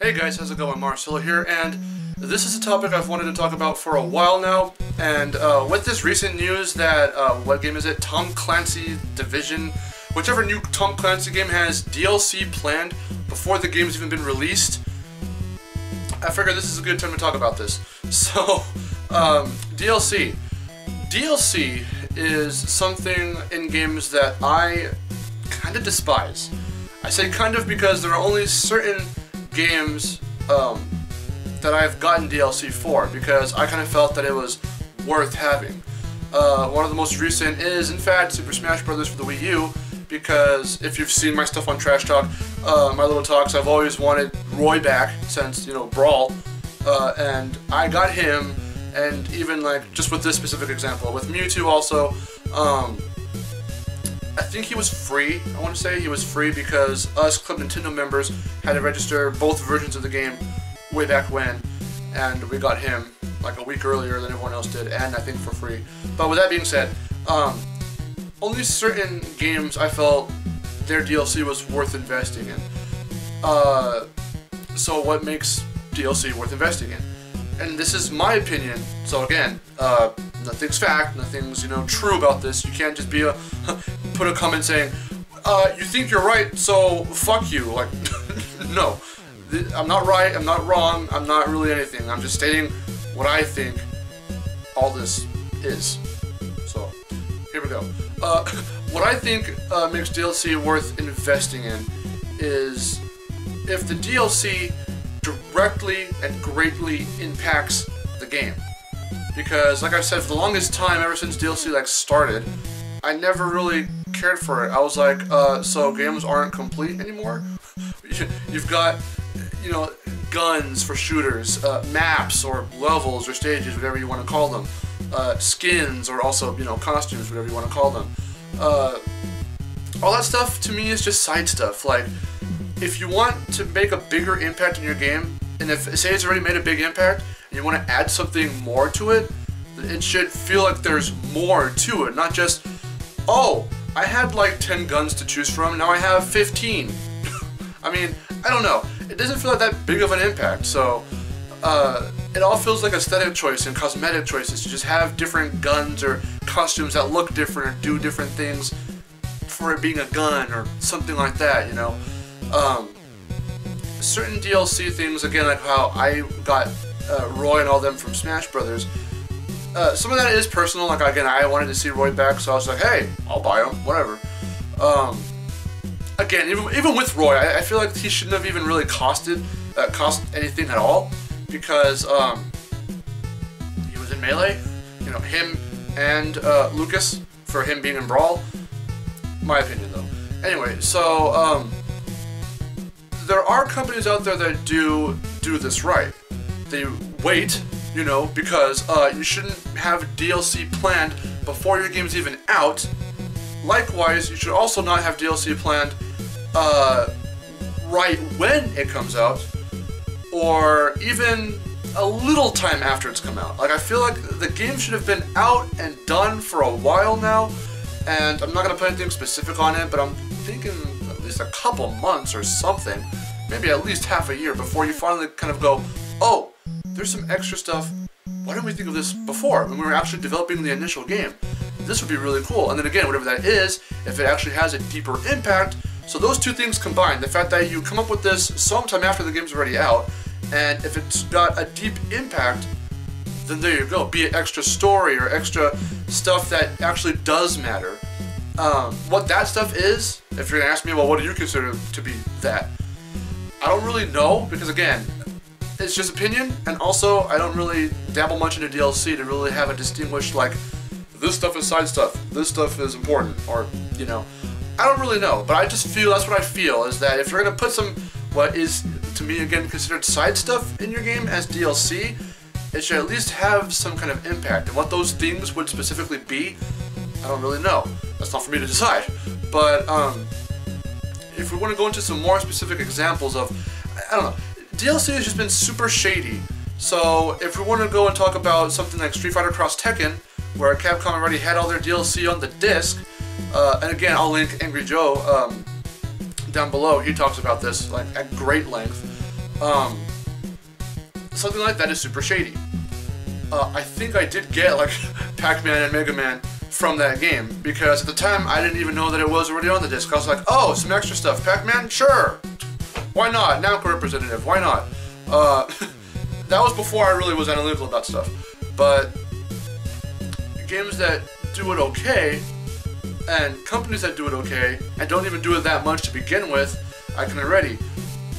Hey guys, how's it going? Marcelo here, and this is a topic I've wanted to talk about for a while now, and with this recent news that, what game is it? Tom Clancy Division, whichever new Tom Clancy game has DLC planned before the game's even been released, I figured this is a good time to talk about this. So, DLC. DLC is something in games that I kind of despise. I say kind of because there are only certain games that I've gotten DLC for, because I kind of felt that it was worth having. One of the most recent is, in fact, Super Smash Bros. For the Wii U, because if you've seen my stuff on Trash Talk, my little talks, I've always wanted Roy back since, you know, Brawl, and I got him, and even like, just with this specific example, with Mewtwo also, I think he was free. I want to say he was free because us Club Nintendo members had to register both versions of the game way back when, and we got him like a week earlier than everyone else did, and I think for free. But with that being said, only certain games I felt their DLC was worth investing in. So what makes DLC worth investing in? And this is my opinion, so again, nothing's fact, nothing's, you know, true about this. You can't just be put a comment saying, you think you're right, so fuck you. Like, no. I'm not right, I'm not wrong, I'm not really anything. I'm just stating what I think all this is. So, here we go. What I think makes DLC worth investing in is if the DLC directly and greatly impacts the game. Because, like I've said, for the longest time, ever since DLC like started, I never really cared for it. I was like, so games aren't complete anymore? You've got, you know, guns for shooters, maps or levels or stages, whatever you want to call them, skins or also, you know, costumes, whatever you want to call them. All that stuff to me is just side stuff. Like, if you want to make a bigger impact in your game, and if, say it's already made a big impact, and you want to add something more to it, it should feel like there's more to it, not just, oh, I had like 10 guns to choose from, now I have 15. I mean, I don't know. It doesn't feel like that big of an impact, so it all feels like aesthetic choice and cosmetic choices to just have different guns or costumes that look different or do different things for it being a gun or something like that, you know. Certain DLC things, again, like how I got Roy and all them from Smash Brothers, some of that is personal. Like, again, I wanted to see Roy back, so I was like, hey, I'll buy him, whatever. Again, even with Roy, I feel like he shouldn't have even really cost anything at all, because he was in Melee, you know, him and Lucas, for him being in Brawl. My opinion, though. Anyway, so there are companies out there that do this right. They wait, you know, because you shouldn't have DLC planned before your game's even out. Likewise, you should also not have DLC planned right when it comes out, or even a little time after it's come out. Like, I feel like the game should have been out and done for a while now, and I'm not going to put anything specific on it, but I'm thinking at least a couple months or something, maybe at least half a year, before you finally kind of go, oh, there's some extra stuff. Why didn't we think of this before, when we were actually developing the initial game? This would be really cool. And then again, whatever that is, if it actually has a deeper impact, so those two things combined, the fact that you come up with this sometime after the game's already out, and if it's got a deep impact, then there you go. Be it extra story or extra stuff that actually does matter. What that stuff is, if you're gonna ask me, well, what do you consider to be that? I don't really know, because again, it's just opinion, and also I don't really dabble much into DLC to really have a distinguished, like, this stuff is side stuff, this stuff is important, or, you know, I don't really know, but I just feel, that's what I feel, is that if you're going to put some, what is, to me, again, considered side stuff in your game as DLC, it should at least have some kind of impact, and what those things would specifically be, I don't really know. That's not for me to decide, but, if we want to go into some more specific examples of, I don't know, DLC has just been super shady. So if we want to go and talk about something like Street Fighter Cross Tekken, where Capcom already had all their DLC on the disc, and again, I'll link Angry Joe down below. He talks about this like at great length. Something like that is super shady. I think I did get like Pac-Man and Mega Man from that game, because at the time I didn't even know that it was already on the disc. I was like, oh, some extra stuff. Pac-Man? Sure. Why not? Namco representative. Why not? That was before I really was analytical about stuff. But games that do it okay, and companies that do it okay, and don't even do it that much to begin with, I can already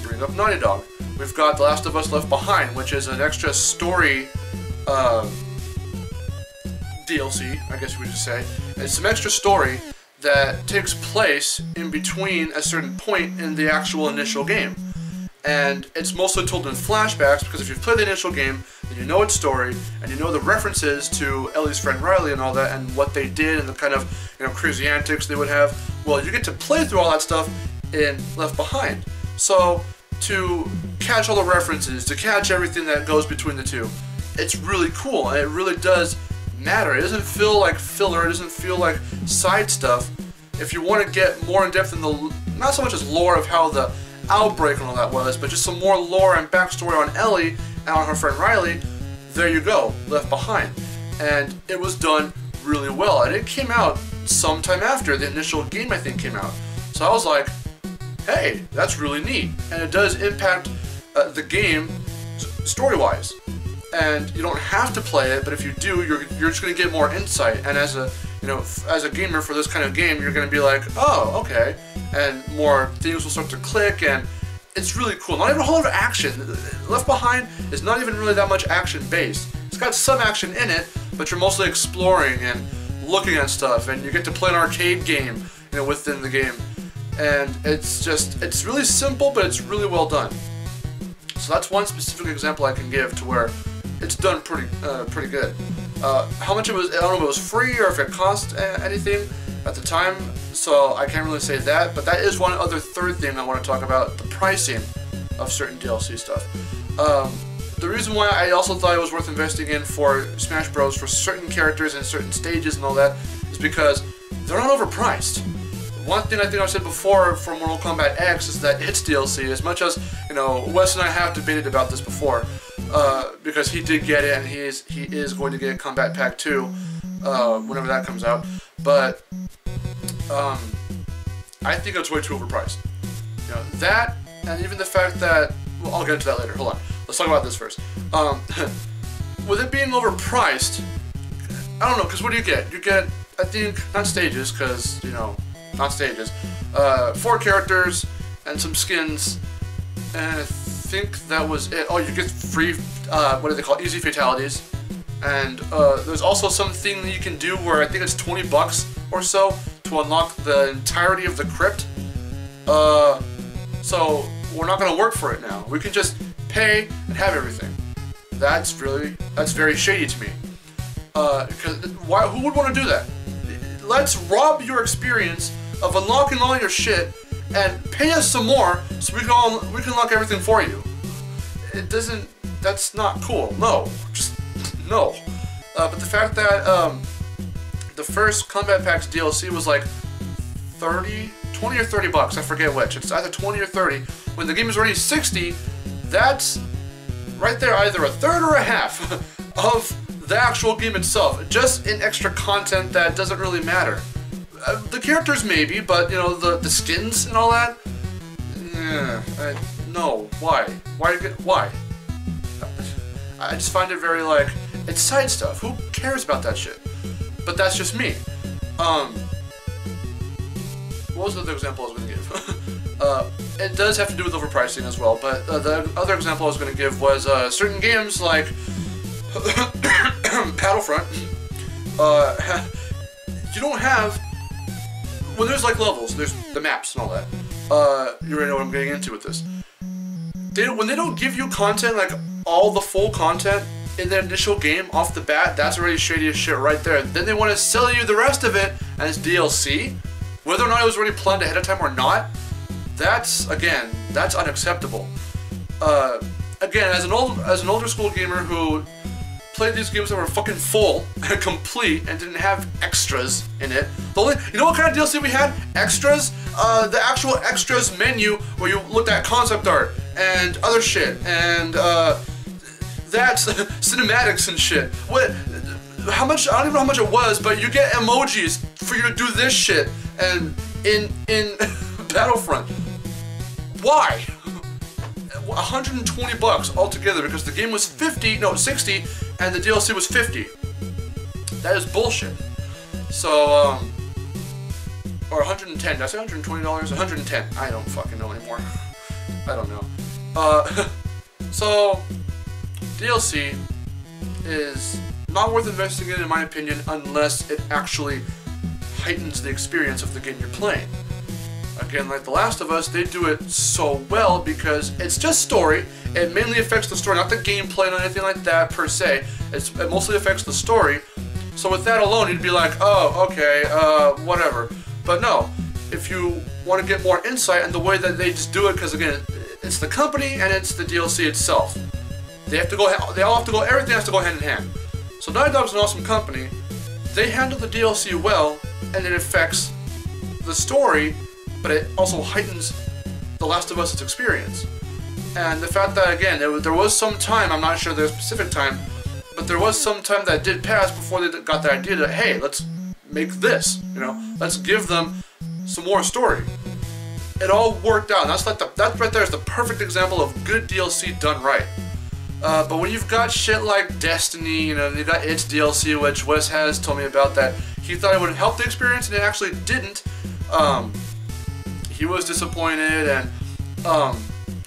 bring up Naughty Dog. We've got The Last of Us Left Behind, which is an extra story DLC, I guess we should say. It's some extra story that takes place in between a certain point in the actual initial game. And it's mostly told in flashbacks, because if you've played the initial game, then you know its story, and you know the references to Ellie's friend Riley and all that, and what they did, and the kind of, you know, crazy antics they would have. Well, you get to play through all that stuff in Left Behind. So, to catch all the references, to catch everything that goes between the two, it's really cool, and it really does matter. It doesn't feel like filler, it doesn't feel like side stuff. If you want to get more in depth in the, not so much as lore of how the outbreak and all that was, but just some more lore and backstory on Ellie and on her friend Riley, there you go, Left Behind. And it was done really well, and it came out sometime after the initial game, I think, came out. So I was like, hey, that's really neat, and it does impact the game story-wise. And you don't have to play it, but if you do, you're just going to get more insight. And as a, you know, as a gamer for this kind of game, you're going to be like, oh, okay, and more things will start to click, and it's really cool. Not even a whole lot of action. Left Behind is not even really that much action based. It's got some action in it, but you're mostly exploring and looking at stuff, and you get to play an arcade game, you know, within the game. And it's just, it's really simple, but it's really well done. So that's one specific example I can give to where it's done pretty good. How much it was, I don't know if it was free or if it cost anything at the time, so I can't really say that, but that is one other third thing I want to talk about, the pricing of certain DLC stuff. The reason why I also thought it was worth investing in for Smash Bros. For certain characters and certain stages and all that is because they're not overpriced. One thing I think I've said before for Mortal Kombat X is that its DLC, as much as, you know, Wes and I have debated about this before, because he did get it and he is going to get Combat Pack 2 whenever that comes out, but I think it's way too overpriced. You know, that, and even the fact that, well, I'll get into that later, hold on, let's talk about this first. With it being overpriced, I don't know, because what do you get? You get, I think, not stages, because, you know, not stages, 4 characters and some skins, and I think that was it. Oh, you get free, what do they call it? Easy fatalities. And there's also something that you can do where I think it's 20 bucks or so to unlock the entirety of the crypt. So we're not going to work for it now. We can just pay and have everything. That's very shady to me. Because who would want to do that? Let's rob your experience of unlocking all your shit and pay us some more so we can unlock everything for you. It doesn't, that's not cool. No, just no. But the fact that the first Combat Packs DLC was like 20 or 30 bucks, I forget which. It's either 20 or 30. When the game is already 60, that's right there either a third or a half of the actual game itself. Just in extra content that doesn't really matter. The characters maybe, but you know, the skins and all that? Yeah, no, why? Why? I just find it very like, it's side stuff. Who cares about that shit? But that's just me. What was the other example I was going to give? It does have to do with overpricing as well, but the other example I was going to give was certain games like Battlefront. You don't have, when there's like levels, there's the maps and all that. You already know what I'm getting into with this. When they don't give you content, like all the full content in the initial game off the bat, that's already shady as shit right there. Then they want to sell you the rest of it as DLC, whether or not it was already planned ahead of time or not. That's, again, that's unacceptable. Again, as an older school gamer who played these games that were fucking full and complete and didn't have extras in it. You know what kind of DLC we had? Extras? The actual extras menu where you looked at concept art and other shit, and that's cinematics and shit. What? How much? I don't even know how much it was, but you get emojis for you to do this shit, and in Battlefront. Why? $120 altogether because the game was 60, and the DLC was 50. That is bullshit. So, or 110. Did I say $120? 110. I don't fucking know anymore. I don't know. So, DLC is not worth investing in my opinion, unless it actually heightens the experience of the game you're playing. Again, like The Last of Us, they do it so well because it's just story. It mainly affects the story, not the gameplay or anything like that per se. It mostly affects the story. So with that alone, you'd be like, oh, okay, whatever. But no, if you want to get more insight in the way that they just do it, because again, it's the company and it's the DLC itself. They have to go. They all have to go. Everything has to go hand in hand. So Naughty Dog's an awesome company. They handle the DLC well, and it affects the story, but it also heightens The Last of Us' experience. And the fact that, again, there was some time, I'm not sure the specific time, but there was some time that did pass before they got the idea that, hey, let's make this, you know, let's give them some more story. It all worked out. That right there is the perfect example of good DLC done right. But when you've got shit like Destiny, you know, you got its DLC, which Wes has told me about that he thought it would help the experience, and it actually didn't. He was disappointed, and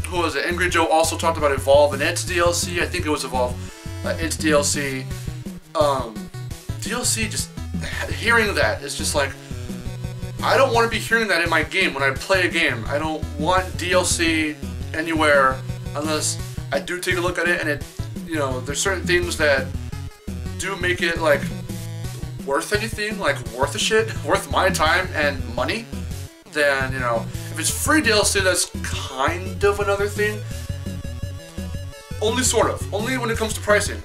who was it? Angry Joe also talked about Evolve and its DLC. I think it was Evolve, its DLC. DLC, just hearing that is just like, I don't want to be hearing that in my game when I play a game. I don't want DLC anywhere unless I do take a look at it, and it, you know, there's certain things that do make it like worth anything, like worth a shit, worth my time and money. Then, you know, if it's free DLC, that's kind of another thing. Only sort of. Only when it comes to pricing,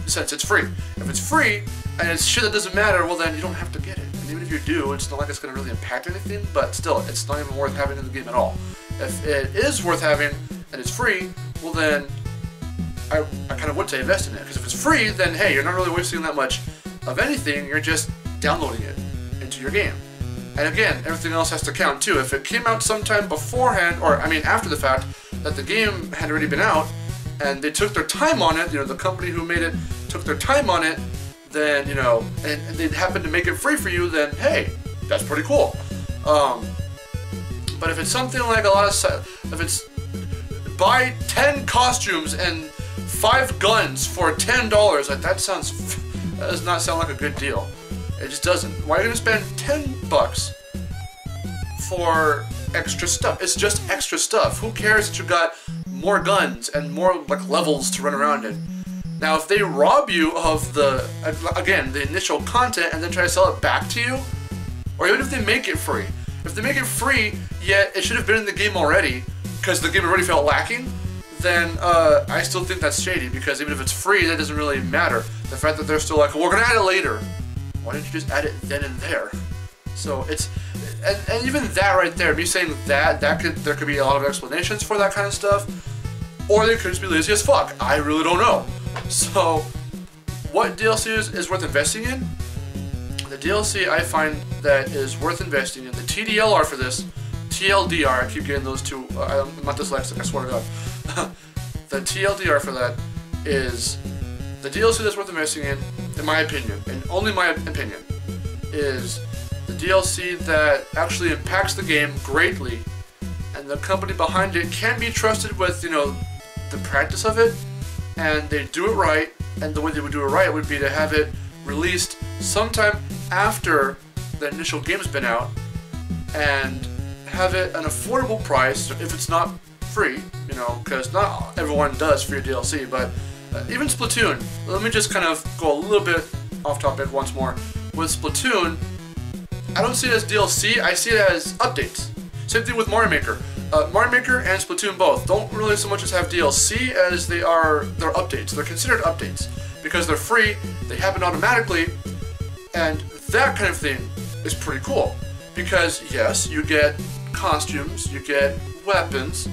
since it's free. If it's free and it's shit that doesn't matter, well then you don't have to get it. And even if you do, it's not like it's going to really impact anything, but still, it's not even worth having in the game at all. If it is worth having and it's free, well then I kind of would say invest in it. Because if it's free, then hey, you're not really wasting that much of anything, you're just downloading it into your game. And again, everything else has to count too. If it came out sometime beforehand, or I mean after the fact, that the game had already been out, and they took their time on it, you know, the company who made it took their time on it, then, you know, and they happened to make it free for you, then hey, that's pretty cool. But if it's something like if it's buy 10 costumes and 5 guns for $10, like that does not sound like a good deal. It just doesn't. Why are you gonna spend $10 for extra stuff? It's just extra stuff. Who cares that you got more guns and more like levels to run around in? Now, if they rob you of the initial content and then try to sell it back to you, or even if they make it free. If they make it free, yet it should have been in the game already, because the game already felt lacking, then I still think that's shady, because even if it's free, that doesn't really matter. The fact that they're still like, we're gonna add it later. Why didn't you just add it then and there? So it's, and even that right there, me saying that, there could be a lot of explanations for that kind of stuff, or they could just be lazy as fuck. I really don't know. So, what DLC is worth investing in? The DLC I find that is worth investing in, the TDLR for this, TLDR, I keep getting those two, I'm not dyslexic, I swear to God. The TLDR for that is, the DLC that's worth investing in my opinion, and only my opinion, is the DLC that actually impacts the game greatly, and the company behind it can be trusted with, you know, the practice of it, and they do it right, and the way they would do it right would be to have it released sometime after the initial game's been out, and have it an affordable price if it's not free, you know, because not everyone does free DLC, but even Splatoon, let me just kind of go a little bit off topic once more. With Splatoon, I don't see it as DLC, I see it as updates. Same thing with Mario Maker. Mario Maker and Splatoon both don't really so much as have DLC as they're updates. They're considered updates because they're free, they happen automatically, and that kind of thing is pretty cool. Because yes, you get costumes, you get weapons,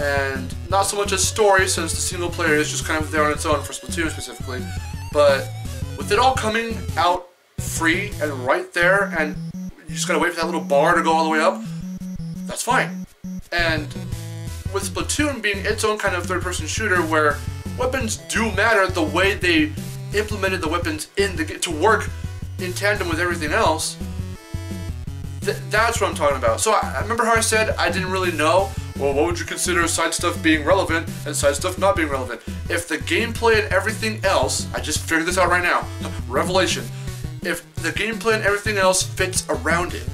and not so much a story, since the single player is just kind of there on its own for Splatoon specifically, but with it all coming out free and right there, and you just gotta wait for that little bar to go all the way up, that's fine. And with Splatoon being its own kind of third-person shooter where weapons do matter, the way they implemented the weapons in the game to work in tandem with everything else, that's what I'm talking about. So I remember how I said I didn't really know, well, what would you consider side stuff being relevant and side stuff not being relevant? If the gameplay and everything else, I just figured this out right now, revelation, if the gameplay and everything else fits around it,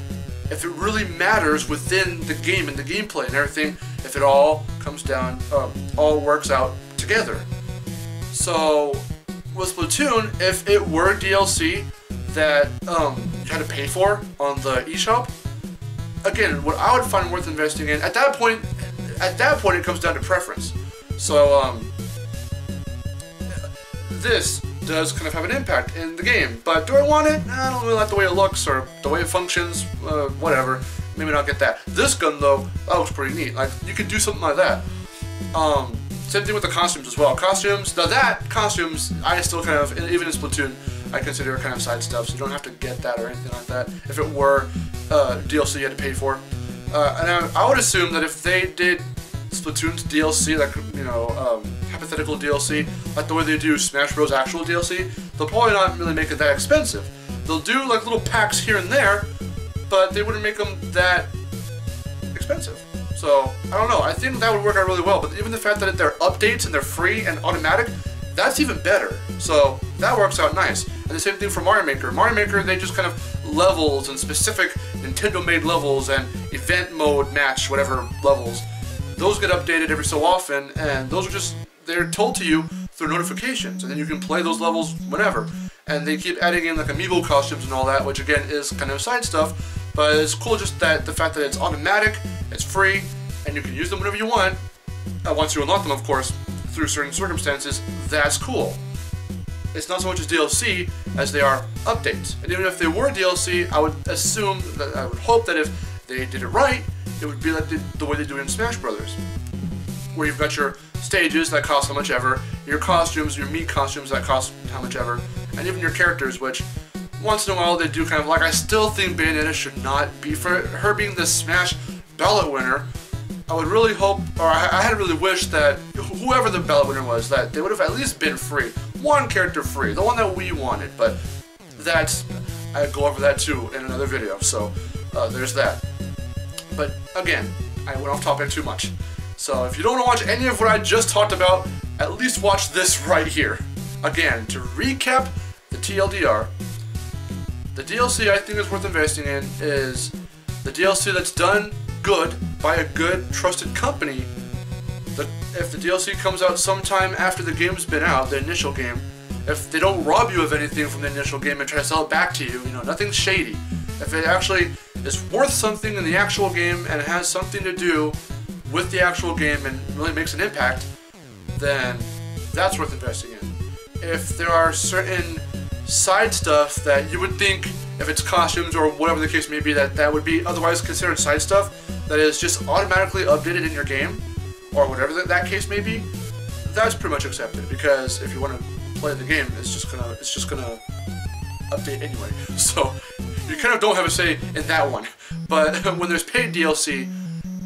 if it really matters within the game and the gameplay and everything, if it all comes down, all works out together. So with Splatoon, if it were DLC that you had to pay for on the eShop, again, what I would find worth investing in, at that point it comes down to preference. So this does kind of have an impact in the game, but do I want it? I don't really like the way it looks or the way it functions, whatever. Maybe not get that. This gun though, that looks pretty neat. Like, you could do something like that. Same thing with the costumes as well. Costumes, I still kind of, even in Splatoon, I consider kind of side stuff, so you don't have to get that or anything like that. If it were DLC you had to pay for. And I would assume that if they did Splatoon's DLC, like, you know, hypothetical DLC, like the way they do Smash Bros. Actual DLC, they'll probably not really make it that expensive. They'll do like little packs here and there, but they wouldn't make them that expensive. So, I don't know, I think that would work out really well, but even the fact that they're updates and they're free and automatic, that's even better. So, that works out nice. And the same thing for Mario Maker. Mario Maker, they just kind of levels and specific Nintendo-made levels and event mode match, whatever levels. Those get updated every so often, and those are just, they're told to you through notifications, and then you can play those levels whenever. And they keep adding in like amiibo costumes and all that, which again is kind of side stuff, but it's cool just that the fact that it's automatic, it's free, and you can use them whenever you want, once you unlock them, of course, through certain circumstances. That's cool. It's not so much as DLC as they are updates. And even if they were DLC, I would assume, that I would hope that if they did it right, it would be like the way they do it in Smash Brothers, where you've got your stages that cost how much ever, your costumes, your meat costumes that cost how much ever, and even your characters, which once in a while they do kind of like, I still think Bayonetta should not be, for her being the Smash ballot winner, I would really hope, or I had really wished that whoever the ballot winner was, that they would have at least been free. One character free, the one that we wanted, but that's, I'd go over that too in another video, so there's that. But again, I went off topic too much. So if you don't want to watch any of what I just talked about, at least watch this right here. Again, to recap the TLDR, the DLC I think is worth investing in is the DLC that's done good by a good, trusted company. If the DLC comes out sometime after the game's been out, the initial game, if they don't rob you of anything from the initial game and try to sell it back to you, you know, nothing shady. If it actually is worth something in the actual game and it has something to do with the actual game and really makes an impact, then that's worth investing in. If there are certain side stuff that you would think, if it's costumes or whatever the case may be, that would be otherwise considered side stuff, that is just automatically updated in your game, or whatever that case may be, that's pretty much accepted, because if you want to play the game, it's just gonna update anyway. So you kind of don't have a say in that one. But when there's paid DLC,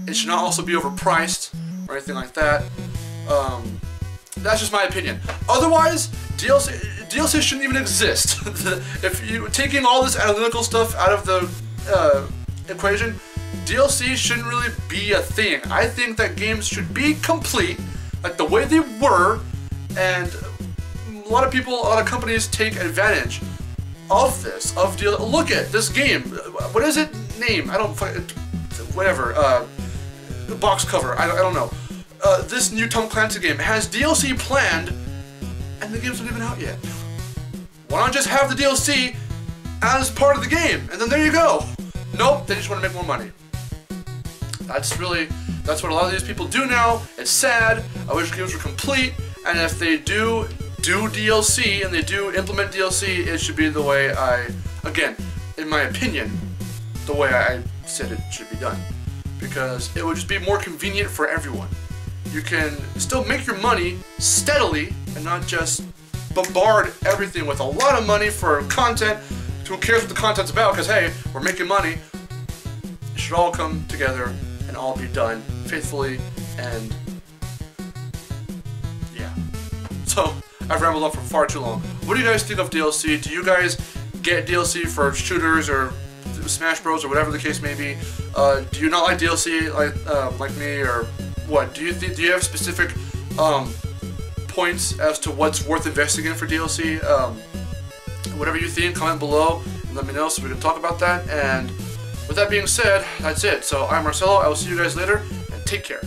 it should not also be overpriced or anything like that. That's just my opinion. Otherwise, DLC shouldn't even exist. If you taking all this analytical stuff out of the equation, DLC shouldn't really be a thing. I think that games should be complete, like the way they were, and a lot of people, a lot of companies take advantage of this, look at this game, what is it, name, I don't, whatever, box cover, I don't know, this new Tom Clancy game has DLC planned, and the game's not even out yet. Why not just have the DLC as part of the game, and then there you go. Nope, they just want to make more money. That's what a lot of these people do now. It's sad. I wish games were complete, and if they do DLC and they do implement DLC, it should be the way again, in my opinion, the way I said it should be done. Because it would just be more convenient for everyone. you can still make your money steadily and not just bombard everything with a lot of money for content. Who cares what the content's about? Because hey, we're making money. It should all come together and all be done faithfully, and yeah. So I've rambled on for far too long. What do you guys think of DLC? Do you guys get DLC for shooters or Smash Bros or whatever the case may be? Do you not like DLC like me, or what? Do you have specific points as to what's worth investing in for DLC? Whatever you think, comment below and let me know so we can talk about that. And with that being said, that's it. So I'm Marcelo. I will see you guys later, and take care.